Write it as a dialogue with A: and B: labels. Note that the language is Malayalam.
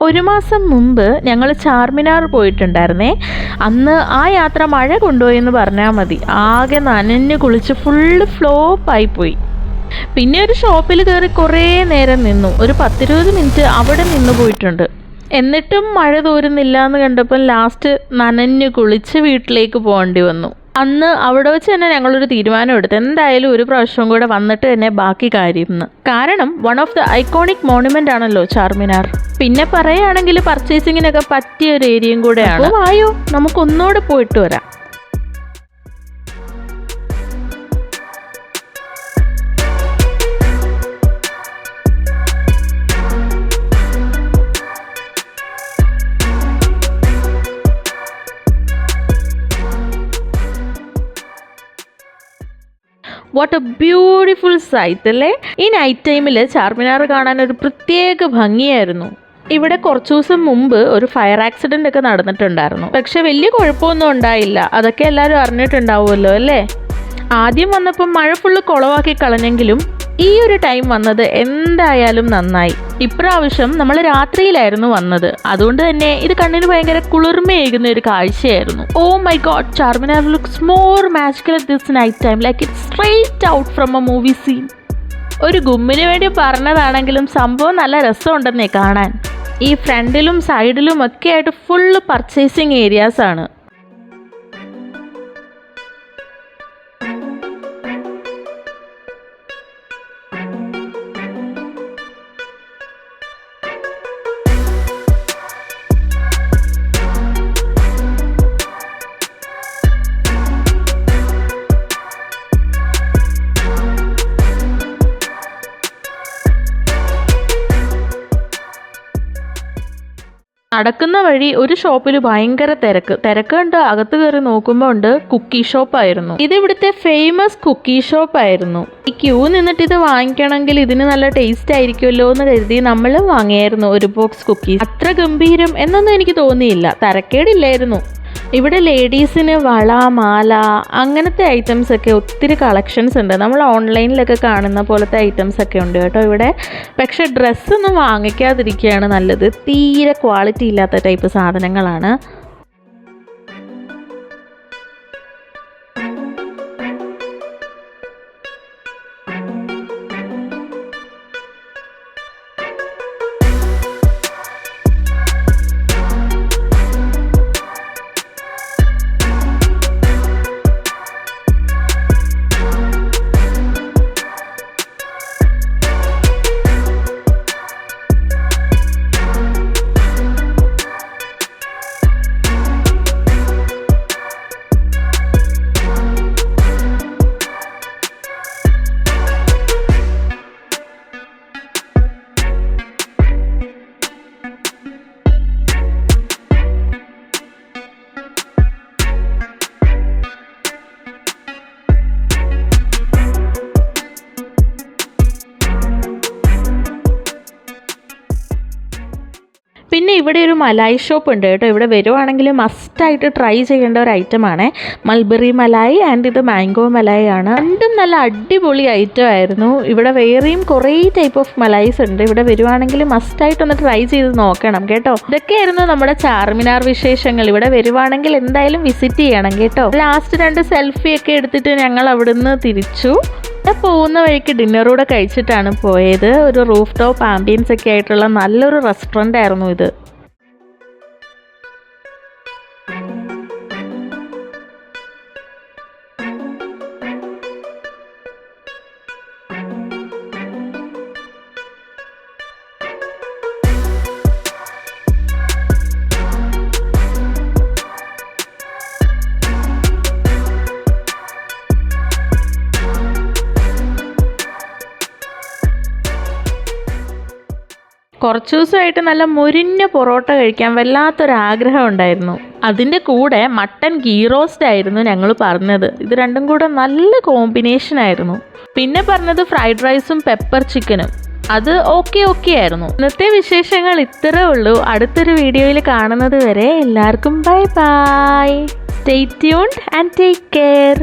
A: 1 മാസം മുമ്പ് ഞങ്ങൾ ചാർമിനാർ പോയിട്ടുണ്ടായിരുന്നേ. അന്ന് ആ യാത്ര മഴ കൊണ്ടുപോയെന്ന് പറഞ്ഞാൽ മതി. ആകെ നനഞ്ഞ് കുളിച്ച് ഫുള്ള് ഫ്ലോപ്പായിപ്പോയി. പിന്നെ ഒരു ഷോപ്പിൽ കയറി കുറേ നേരം നിന്നു. ഒരു 10-20 മിനിറ്റ് അവിടെ നിന്ന് പോയിട്ടുണ്ട്. എന്നിട്ടും മഴ തോരുന്നില്ല എന്ന് കണ്ടപ്പോൾ ലാസ്റ്റ് നനഞ്ഞ് കുളിച്ച് വീട്ടിലേക്ക് പോകേണ്ടി വന്നു. അന്ന് അവിടെ വെച്ച് തന്നെ ഞങ്ങളൊരു തീരുമാനം എടുത്തു, എന്തായാലും ഒരു പ്രാവശ്യം കൂടെ വന്നിട്ട് തന്നെ ബാക്കി കാര്യം എന്ന്. കാരണം one of the iconic monument ആണല്ലോ ചാർമിനാർ. പിന്നെ പറയുകയാണെങ്കിൽ പർച്ചേസിങ്ങിനൊക്കെ പറ്റിയ ഒരു ഏരിയയും കൂടെയാണ്. വായോ, നമുക്കൊന്നുകൂടെ പോയിട്ട് വരാം. വാട്ട് എ ബ്യൂട്ടിഫുൾ സൈറ്റ് അല്ലേ. ഈ നൈറ്റ് ടൈമിൽ ചാർമിനാർ കാണാൻ ഒരു പ്രത്യേക ഭംഗിയായിരുന്നു. ഇവിടെ കുറച്ച് ദിവസം മുമ്പ് ഒരു ഫയർ ആക്സിഡൻ്റ് ഒക്കെ നടന്നിട്ടുണ്ടായിരുന്നു. പക്ഷെ വലിയ കുഴപ്പമൊന്നും ഉണ്ടായില്ല. അതൊക്കെ എല്ലാവരും അറിഞ്ഞിട്ടുണ്ടാവുമല്ലോ അല്ലേ. ആദ്യം വന്നപ്പം മഴ ഫുള്ള് കുളവാക്കി കളഞ്ഞെങ്കിലും ഈ ഒരു ടൈം വന്നത് എന്തായാലും നന്നായി. ഇപ്രാവശ്യം നമ്മൾ രാത്രിയിലായിരുന്നു വന്നത്. അതുകൊണ്ട് തന്നെ ഇത് കണ്ണിന് ഭയങ്കര കുളിർമയേകുന്ന ഒരു കാഴ്ചയായിരുന്നു. Oh my god, Charminar looks more magical at this night time, like it's straight out from a movie scene. ഒരു ഗുമ്മിന് വേണ്ടി പറഞ്ഞതാണെങ്കിലും സംഭവം നല്ല രസമുണ്ടെന്നേ കാണാൻ. ഈ ഫ്രണ്ടിലും സൈഡിലും ഒക്കെ ആയിട്ട് ഫുള്ള് പർച്ചേസിങ് ഏരിയാസ് ആണ്. നടക്കുന്ന വഴി ഒരു ഷോപ്പിൽ ഭയങ്കര തിരക്ക് കണ്ട് അകത്ത് കയറി നോക്കുമ്പോൾ ഉണ്ട് കുക്കി ഷോപ്പായിരുന്നു. ഇത് ഇവിടുത്തെ ഫേമസ് കുക്കി ഷോപ്പായിരുന്നു. ഈ ക്യൂ നിന്നിട്ട് ഇത് വാങ്ങിക്കണമെങ്കിൽ ഇതിന് നല്ല ടേസ്റ്റ് ആയിരിക്കുമല്ലോ എന്ന് കരുതി നമ്മൾ വാങ്ങിയായിരുന്നു ഒരു ബോക്സ് കുക്കീസ്. അത്ര ഗംഭീരം എന്നൊന്നും എനിക്ക് തോന്നിയില്ല, തരക്കേടില്ലായിരുന്നു. ഇവിടെ ലേഡീസിന് വള, മാല അങ്ങനത്തെ ഐറ്റംസ് ഒക്കെ ഒത്തിരി കളക്ഷൻസ് ഉണ്ട്. നമ്മൾ ഓൺലൈനിലൊക്കെ കാണുന്ന പോലത്തെ ഐറ്റംസ് ഒക്കെ ഉണ്ട് കേട്ടോ ഇവിടെ. പക്ഷെ ഡ്രസ്സൊന്നും വാങ്ങിക്കാതിരിക്കുകയാണ് നല്ലത്. തീരെ ക്വാളിറ്റി ഇല്ലാത്ത ടൈപ്പ് സാധനങ്ങളാണ്. പിന്നെ ഇവിടെ ഒരു മലായി ഷോപ്പ് ഉണ്ട് കേട്ടോ. ഇവിടെ വരുവാണെങ്കിൽ മസ്റ്റായിട്ട് ട്രൈ ചെയ്യേണ്ട ഒരു ഐറ്റമാണ് മൽബറി മലായി ആൻഡ് ഇത് മാംഗോ മലായി ആണ്. രണ്ടും നല്ല അടിപൊളി ഐറ്റം ആയിരുന്നു. ഇവിടെ വേറെയും കുറേ ടൈപ്പ് ഓഫ് മലായിസ് ഉണ്ട്. ഇവിടെ വരുവാണെങ്കിൽ മസ്റ്റായിട്ടൊന്ന് ട്രൈ ചെയ്ത് നോക്കണം കേട്ടോ. ഇതൊക്കെയായിരുന്നു നമ്മുടെ ചാർമിനാർ വിശേഷങ്ങൾ. ഇവിടെ വരുവാണെങ്കിൽ എന്തായാലും വിസിറ്റ് ചെയ്യണം കേട്ടോ. ലാസ്റ്റ് 2 സെൽഫി ഒക്കെ എടുത്തിട്ട് ഞങ്ങൾ അവിടുന്ന് തിരിച്ചു. പോകുന്ന വഴിക്ക് ഡിന്നറൂടെ കഴിച്ചിട്ടാണ് പോയത്. ഒരു റൂഫ് ടോപ്പ് ആംബിയൻസ് ഒക്കെ ആയിട്ടുള്ള നല്ലൊരു റെസ്റ്റോറൻ്റ് ആയിരുന്നു ഇത്. കുറച്ച് ദിവസമായിട്ട് നല്ല മുരിഞ്ഞ പൊറോട്ട കഴിക്കാൻ വല്ലാത്തൊരാഗ്രഹം ഉണ്ടായിരുന്നു. അതിൻ്റെ കൂടെ മട്ടൻ ഗീ റോസ്റ്റ് ആയിരുന്നു ഞങ്ങൾ പറഞ്ഞത്. ഇത് രണ്ടും കൂടെ നല്ല കോമ്പിനേഷൻ ആയിരുന്നു. പിന്നെ പറഞ്ഞത് ഫ്രൈഡ് റൈസും പെപ്പർ ചിക്കനും. അത് ഓക്കെ ആയിരുന്നു. ഇന്നത്തെ വിശേഷങ്ങൾ ഇത്രേ ഉള്ളൂ. അടുത്തൊരു വീഡിയോയിൽ കാണുന്നത് വരെ എല്ലാവർക്കും bye bye. Stay tuned and take care.